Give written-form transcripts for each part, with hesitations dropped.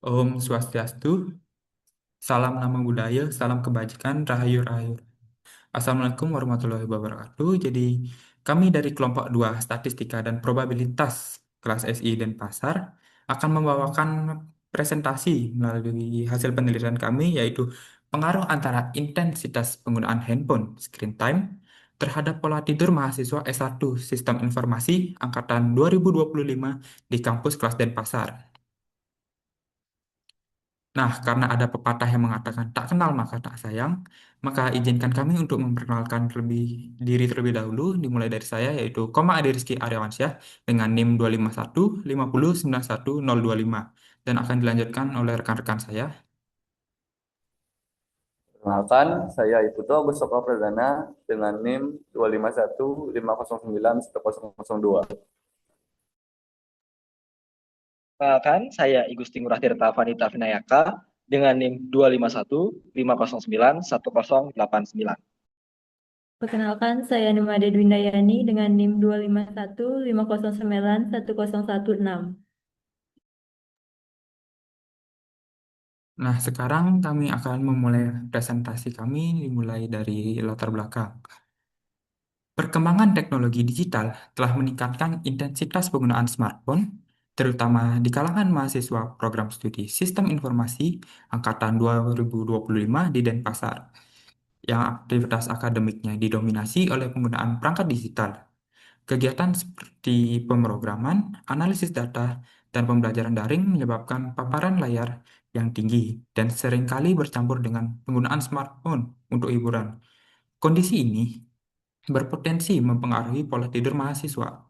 Om Swastiastu, salam nama budaya, salam kebajikan, rahayu rahayu. Assalamualaikum warahmatullahi wabarakatuh. Jadi, kami dari kelompok 2 Statistika dan Probabilitas kelas SI Denpasar akan membawakan presentasi melalui hasil penelitian kami, yaitu pengaruh antara intensitas penggunaan handphone screen time terhadap pola tidur mahasiswa S1 Sistem Informasi Angkatan 2025 di kampus kelas Denpasar. Nah, karena ada pepatah yang mengatakan tak kenal maka tak sayang, maka izinkan kami untuk memperkenalkan diri terlebih dahulu, dimulai dari saya, yaitu Koma Ade Rizky Aryawansyah dengan NIM 251 50 91 025, dan akan dilanjutkan oleh rekan-rekan saya. Perkenalkan, saya Iputo Agus Soko Pradana dengan NIM 25150910002. Perkenalkan, saya Igusti Ngurah Tirta Vanita Vinayaka dengan NIM 25150910089. Perkenalkan, saya Nimade Dwindayani dengan NIM 25150910116. Nah, sekarang kami akan memulai presentasi kami dimulai dari latar belakang. Perkembangan teknologi digital telah meningkatkan intensitas penggunaan smartphone, terutama di kalangan mahasiswa program studi Sistem Informasi Angkatan 2025 di Denpasar, yang aktivitas akademiknya didominasi oleh penggunaan perangkat digital. Kegiatan seperti pemrograman, analisis data, dan pembelajaran daring menyebabkan paparan layar yang tinggi dan seringkali bercampur dengan penggunaan smartphone untuk hiburan. Kondisi ini berpotensi mempengaruhi pola tidur mahasiswa.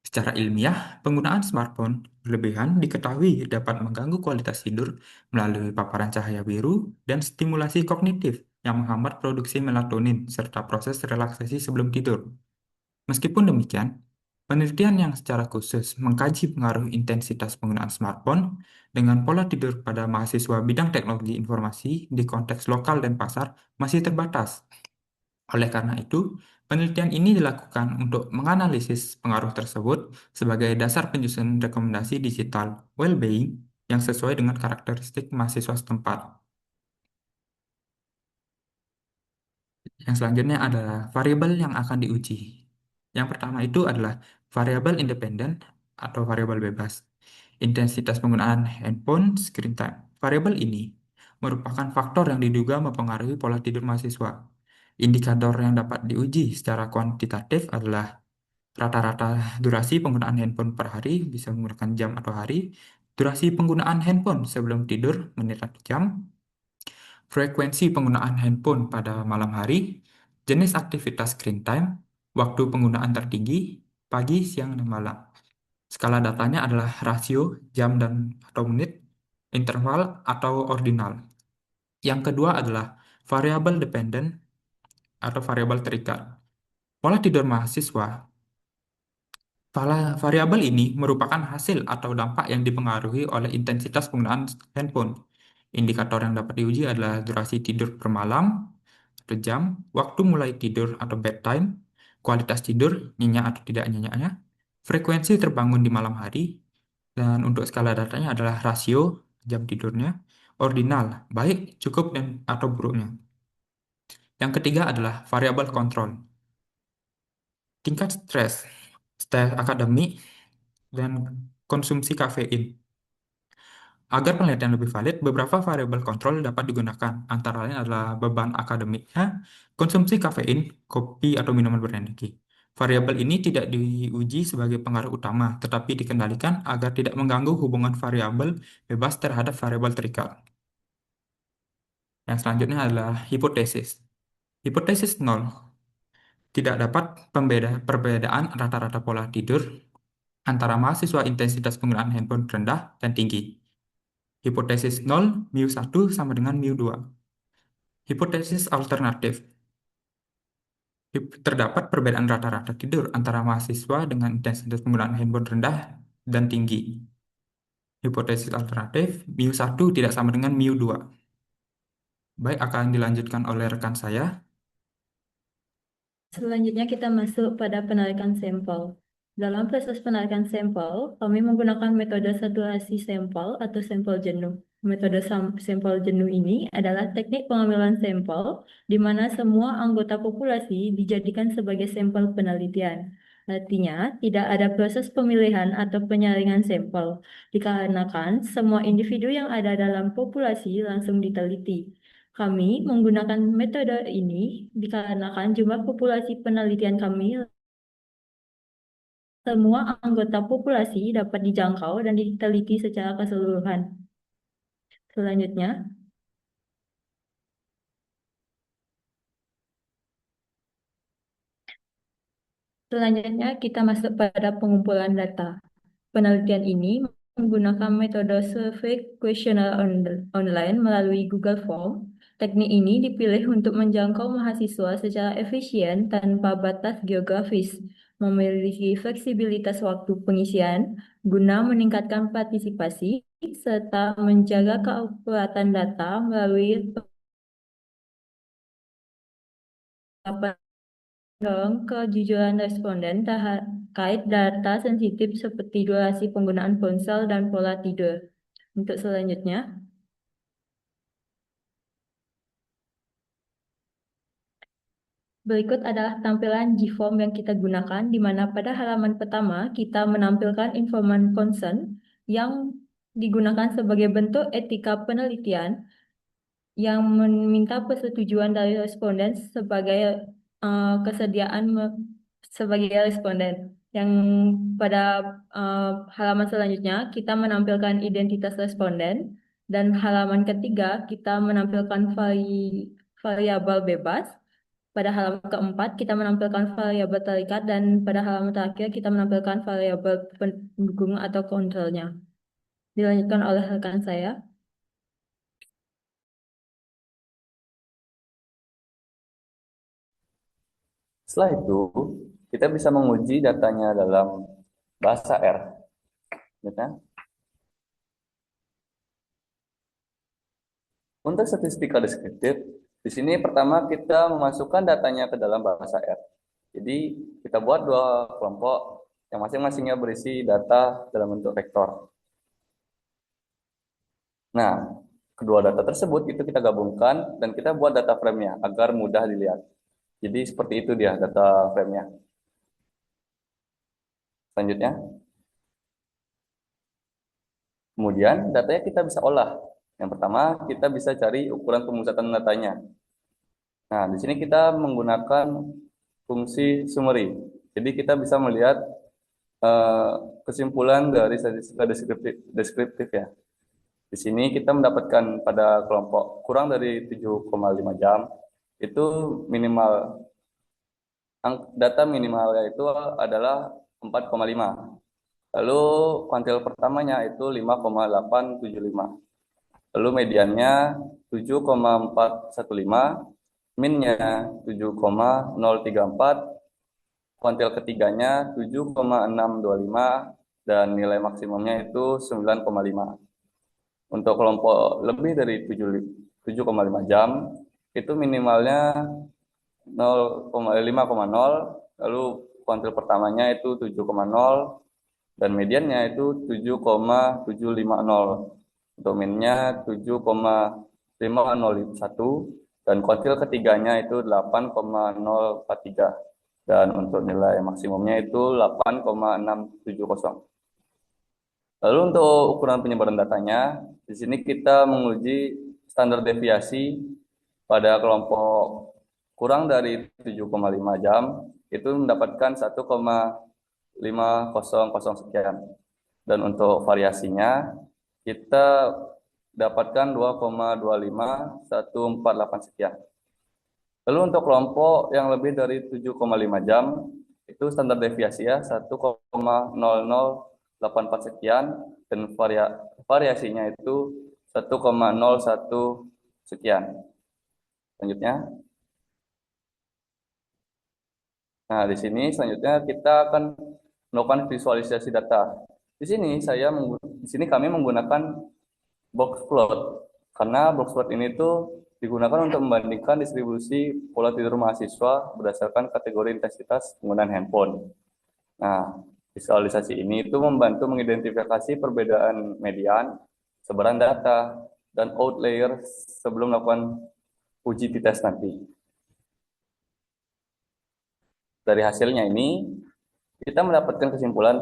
Secara ilmiah, penggunaan smartphone berlebihan diketahui dapat mengganggu kualitas tidur melalui paparan cahaya biru dan stimulasi kognitif yang menghambat produksi melatonin serta proses relaksasi sebelum tidur. Meskipun demikian, penelitian yang secara khusus mengkaji pengaruh intensitas penggunaan smartphone dengan pola tidur pada mahasiswa bidang teknologi informasi di konteks lokal dan pasar masih terbatas. Oleh karena itu, penelitian ini dilakukan untuk menganalisis pengaruh tersebut sebagai dasar penyusunan rekomendasi digital well-being yang sesuai dengan karakteristik mahasiswa setempat. Yang selanjutnya adalah variabel yang akan diuji. Yang pertama itu adalah variabel independen atau variabel bebas. Intensitas penggunaan handphone screen time. Variabel ini merupakan faktor yang diduga mempengaruhi pola tidur mahasiswa. Indikator yang dapat diuji secara kuantitatif adalah rata-rata durasi penggunaan handphone per hari, bisa menggunakan jam atau hari, durasi penggunaan handphone sebelum tidur, menit atau jam, frekuensi penggunaan handphone pada malam hari, jenis aktivitas screen time, waktu penggunaan tertinggi, pagi, siang, dan malam. Skala datanya adalah rasio, jam dan atau menit, interval atau ordinal. Yang kedua adalah variabel dependent atau variabel terikat. Pola tidur mahasiswa. Variabel ini merupakan hasil atau dampak yang dipengaruhi oleh intensitas penggunaan handphone. Indikator yang dapat diuji adalah durasi tidur per malam atau jam, waktu mulai tidur atau bedtime, kualitas tidur, nyenyak atau tidak nyenyaknya, frekuensi terbangun di malam hari, dan untuk skala datanya adalah rasio jam tidurnya, ordinal, baik, cukup, dan atau buruknya. Yang ketiga adalah variabel kontrol, tingkat stres akademik, dan konsumsi kafein. Agar penelitian lebih valid, beberapa variabel kontrol dapat digunakan, antara lain adalah beban akademiknya, konsumsi kafein, kopi atau minuman berenergi. Variabel ini tidak diuji sebagai pengaruh utama, tetapi dikendalikan agar tidak mengganggu hubungan variabel bebas terhadap variabel terikat. Yang selanjutnya adalah hipotesis. Hipotesis nol. Tidak dapat perbedaan rata-rata pola tidur antara mahasiswa intensitas penggunaan handphone rendah dan tinggi. Hipotesis 0, mu1 sama dengan mu2. Hipotesis alternatif. Terdapat perbedaan rata-rata tidur antara mahasiswa dengan intensitas penggunaan handphone rendah dan tinggi. Hipotesis alternatif, mu1 tidak sama dengan mu2. Baik, akan dilanjutkan oleh rekan saya. Selanjutnya kita masuk pada penarikan sampel. Dalam proses penarikan sampel, kami menggunakan metode saturasi sampel atau sampel jenuh. Metode sampel jenuh ini adalah teknik pengambilan sampel di mana semua anggota populasi dijadikan sebagai sampel penelitian. Artinya, tidak ada proses pemilihan atau penyaringan sampel, dikarenakan semua individu yang ada dalam populasi langsung diteliti. Kami menggunakan metode ini dikarenakan jumlah populasi penelitian kami, semua anggota populasi dapat dijangkau dan diteliti secara keseluruhan. Selanjutnya, kita masuk pada pengumpulan data. Penelitian ini menggunakan metode survei kuesioner online melalui Google Form. Teknik ini dipilih untuk menjangkau mahasiswa secara efisien tanpa batas geografis, memiliki fleksibilitas waktu pengisian guna meningkatkan partisipasi serta menjaga keakuratan data melalui mendorong kejujuran responden terkait data sensitif seperti durasi penggunaan ponsel dan pola tidur. Untuk selanjutnya, berikut adalah tampilan G-Form yang kita gunakan, di mana pada halaman pertama kita menampilkan informan concern yang digunakan sebagai bentuk etika penelitian yang meminta persetujuan dari responden sebagai kesediaan sebagai responden. Yang pada halaman selanjutnya kita menampilkan identitas responden, dan halaman ketiga kita menampilkan variabel bebas. Pada halaman keempat kita menampilkan variabel terikat, dan pada halaman terakhir kita menampilkan variabel pendukung atau kontrolnya. Dilanjutkan oleh rekan saya. Setelah itu, kita bisa menguji datanya dalam bahasa R. Gitu. Untuk statistika deskriptif, di sini pertama kita memasukkan datanya ke dalam bahasa R. Jadi kita buat dua kelompok yang masing-masingnya berisi data dalam bentuk vektor. Nah, kedua data tersebut itu kita gabungkan dan kita buat data frame-nya agar mudah dilihat. Jadi seperti itu dia data frame-nya. Selanjutnya, kemudian datanya kita bisa olah. Yang pertama, kita bisa cari ukuran pemusatan datanya. Nah, di sini kita menggunakan fungsi summary. Jadi kita bisa melihat kesimpulan dari statistika deskriptif ya. Di sini kita mendapatkan pada kelompok kurang dari 7,5 jam itu minimal data minimalnya itu adalah 4,5. Lalu kuantil pertamanya itu 5,875. Lalu mediannya 7,415, minnya 7,034, kuantil ketiganya 7,625, dan nilai maksimumnya itu 9,5. Untuk kelompok lebih dari 7,5 jam, itu minimalnya 5,0, lalu kuantil pertamanya itu 7,0, dan mediannya itu 7,750. Untuk minnya 7,5001, dan kuantil ketiganya itu 8,043. Dan untuk nilai maksimumnya itu 8,670. Lalu untuk ukuran penyebaran datanya, di sini kita menguji standar deviasi pada kelompok kurang dari 7,5 jam, itu mendapatkan 1,500 sekian. Dan untuk variasinya, kita dapatkan 2,25148 sekian. Lalu untuk kelompok yang lebih dari 7,5 jam, itu standar deviasi ya 1,0084 sekian, dan variasinya itu 1,01 sekian. Selanjutnya. Nah, di sini selanjutnya kita akan melakukan visualisasi data. Di sini kami menggunakan box plot, karena box plot ini tuh digunakan untuk membandingkan distribusi pola tidur mahasiswa berdasarkan kategori intensitas penggunaan handphone. Nah, Visualisasi ini itu membantu mengidentifikasi perbedaan median, sebaran data, dan outlier sebelum melakukan uji t-test nanti. Dari hasilnya ini, kita mendapatkan kesimpulan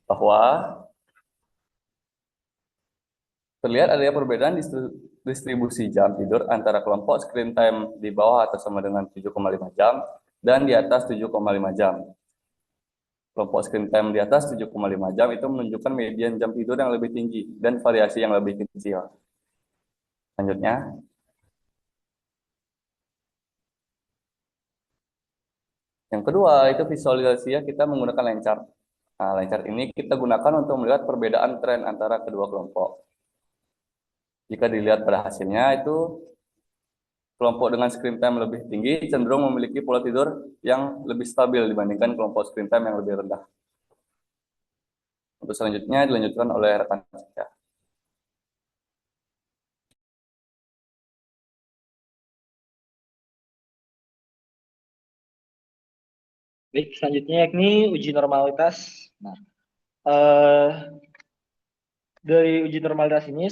bahwa terlihat adanya perbedaan distribusi jam tidur antara kelompok screen time di bawah atau sama dengan 7,5 jam dan di atas 7,5 jam. Kelompok screen time di atas 7,5 jam itu menunjukkan median jam tidur yang lebih tinggi dan variasi yang lebih kecil. Selanjutnya, yang kedua itu visualisasi kita menggunakan line chart. Nah, line chart ini kita gunakan untuk melihat perbedaan tren antara kedua kelompok. Jika dilihat pada hasilnya itu kelompok dengan screen time lebih tinggi cenderung memiliki pola tidur yang lebih stabil dibandingkan kelompok screen time yang lebih rendah. Untuk selanjutnya dilanjutkan oleh rekan saya. Baik, selanjutnya yakni uji normalitas. Nah, eh, dari uji normalitas ini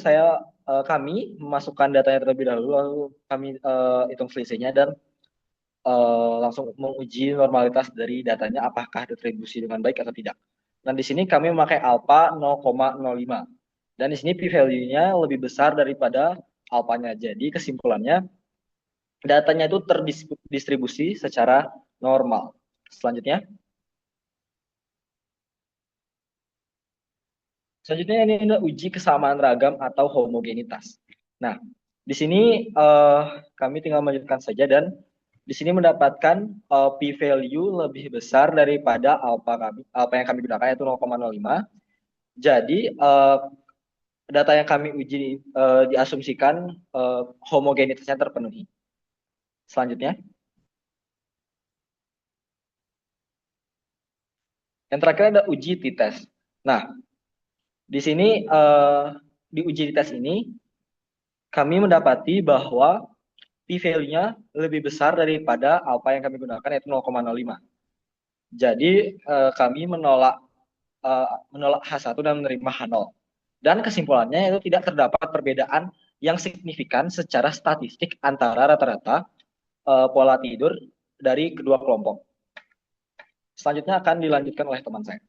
kami memasukkan datanya terlebih dahulu, lalu kami hitung selisihnya dan langsung menguji normalitas dari datanya apakah distribusi dengan baik atau tidak. Dan di sini kami memakai alpha 0,05. Dan di sini p-value-nya lebih besar daripada alpanya. Jadi kesimpulannya datanya itu terdistribusi secara normal. Selanjutnya ini adalah uji kesamaan ragam atau homogenitas. Nah, di sini kami tinggal melanjutkan saja dan di sini mendapatkan p-value lebih besar daripada alpha yang kami gunakan yaitu 0,05. Jadi data yang kami uji diasumsikan homogenitasnya terpenuhi. Selanjutnya, yang terakhir ada uji t-test. Nah, di sini di uji t-test ini kami mendapati bahwa p-value-nya lebih besar daripada alpha yang kami gunakan yaitu 0,05. Jadi kami menolak H1 dan menerima H0. Dan kesimpulannya itu tidak terdapat perbedaan yang signifikan secara statistik antara rata-rata pola tidur dari kedua kelompok. Selanjutnya akan dilanjutkan oleh teman saya.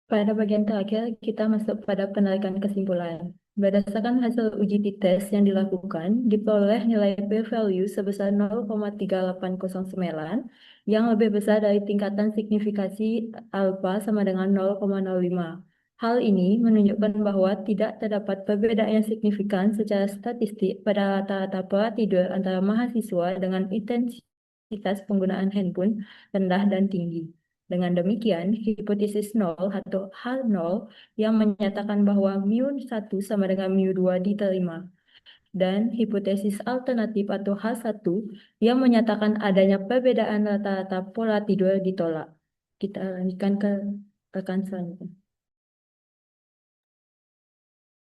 Pada bagian terakhir, kita masuk pada penarikan kesimpulan. Berdasarkan hasil uji t-test yang dilakukan, diperoleh nilai p-value sebesar 0,3809 yang lebih besar dari tingkatan signifikasi alfa sama dengan 0,05. Hal ini menunjukkan bahwa tidak terdapat perbedaan yang signifikan secara statistik pada rata-rata pola tidur antara mahasiswa dengan intensitas penggunaan handphone rendah dan tinggi. Dengan demikian, hipotesis nol atau H0 yang menyatakan bahwa mu1 sama dengan mu2 diterima. Dan hipotesis alternatif atau H1 yang menyatakan adanya perbedaan rata-rata pola tidur ditolak. Kita lanjutkan ke rekan selanjutnya.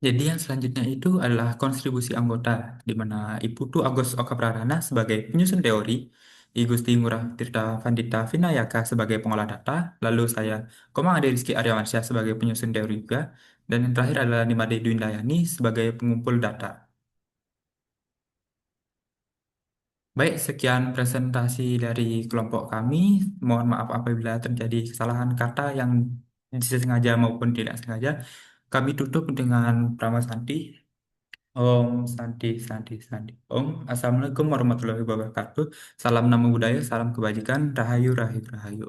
Jadi yang selanjutnya itu adalah kontribusi anggota, di mana Ibu Tu Agus Okapradana sebagai penyusun teori, I Gusti Ngurah Tirta Vandita Vinayaka sebagai pengolah data, lalu saya Komang Ade Rizky Aryawansyah sebagai penyusun teori juga, dan yang terakhir adalah Nimade Dwindayani sebagai pengumpul data. Baik, sekian presentasi dari kelompok kami. Mohon maaf apabila terjadi kesalahan kata yang disengaja maupun tidak sengaja. Kami tutup dengan Pramasanti. Om Santi Santi Santi. Om, Assalamualaikum warahmatullahi wabarakatuh. Salam nama budaya, salam kebajikan, rahayu rahayu rahayu.